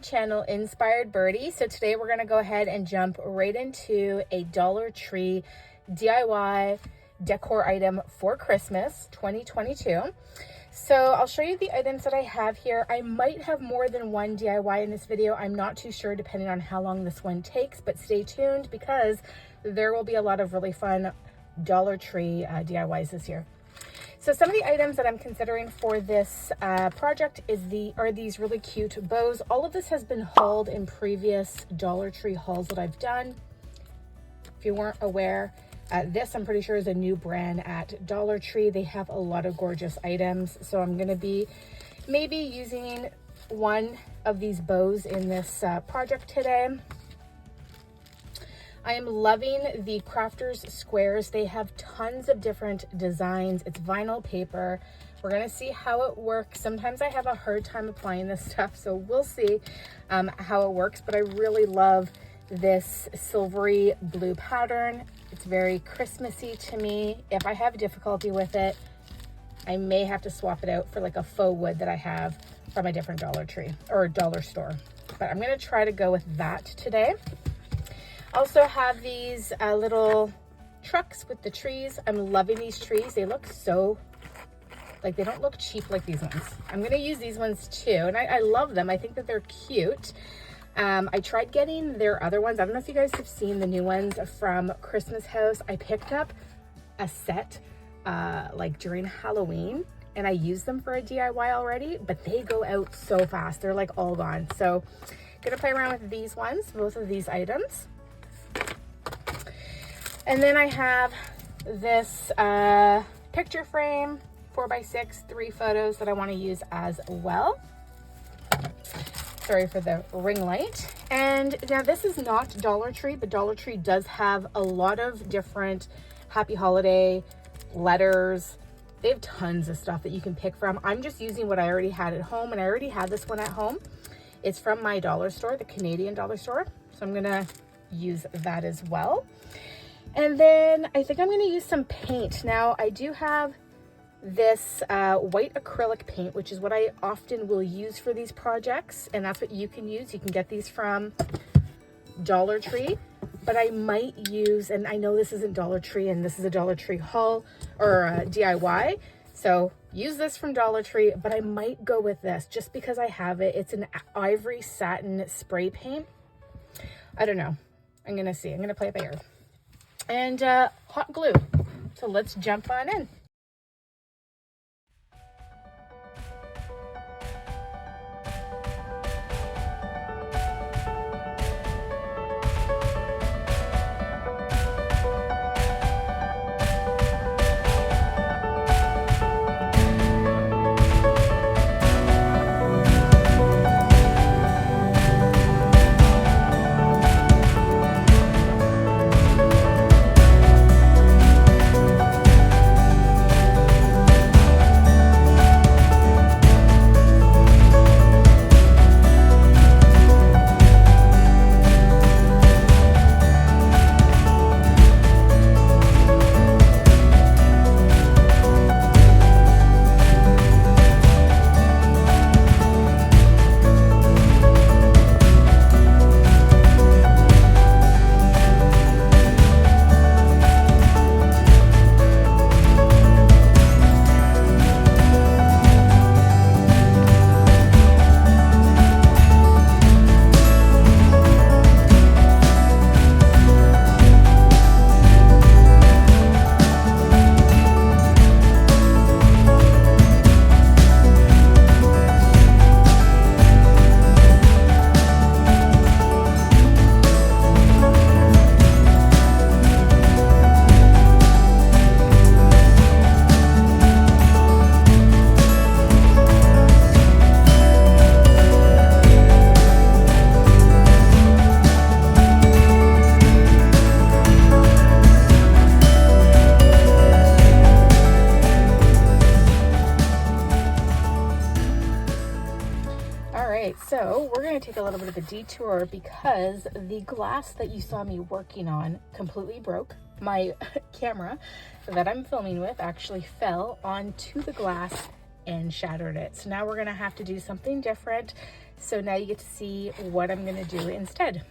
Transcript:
channel, Inspired Birdie. So today we're gonna go ahead and jump right into a Dollar Tree DIY decor item for Christmas 2022. So I'll show you the items that I have here. I might have more than one DIY in this video. I'm not too sure depending on how long this one takes, but stay tuned because there will be a lot of really fun Dollar Tree DIYs this year. So some of the items that I'm considering for this project are these really cute bows. All of this has been hauled in previous Dollar Tree hauls that I've done. If you weren't aware, this I'm pretty sure is a new brand at Dollar Tree. They have a lot of gorgeous items. So I'm gonna be maybe using one of these bows in this project today. I am loving the Crafters squares. They have tons of different designs. It's vinyl paper. We're gonna see how it works. Sometimes I have a hard time applying this stuff, so we'll see how it works, but I really love this silvery blue pattern. It's very Christmassy to me. If I have difficulty with it, I may have to swap it out for like a faux wood that I have from a different Dollar Tree or dollar store, but I'm gonna try to go with that today. Also have these little trucks with the trees. I'm loving these trees. They look so, like, they don't look cheap like these ones. I'm gonna use these ones too, and I love them. I think that they're cute. I tried getting their other ones. I don't know if you guys have seen the new ones from Christmas House. I picked up a set like during Halloween, and I used them for a DIY already, but they go out so fast. They're like all gone. So gonna play around with these ones, both of these items. And then I have this picture frame, 4x6, 3 photos that I want to use as well. Sorry for the ring light. And now this is not Dollar Tree, but Dollar Tree does have a lot of different happy holiday letters. They have tons of stuff that you can pick from. I'm just using what I already had at home, and I already had this one at home. It's from my dollar store, the Canadian dollar store. So I'm gonna use that as well. And then I think I'm going to use some paint. Now I do have this white acrylic paint, which is what I often will use for these projects, and that's what you can use. You can get these from Dollar Tree, but I might use, and I know this isn't Dollar Tree and this is a Dollar Tree haul or DIY, so use this from Dollar Tree, but I might go with this just because I have it. It's an ivory satin spray paint. I don't know. I'm going to see. I'm going to play it by ear. And hot glue. So let's jump on in. So we're going to take a little bit of a detour because the glass that you saw me working on completely broke. My camera that I'm filming with actually fell onto the glass and shattered it. So now we're going to have to do something different. So now you get to see what I'm gonna do instead.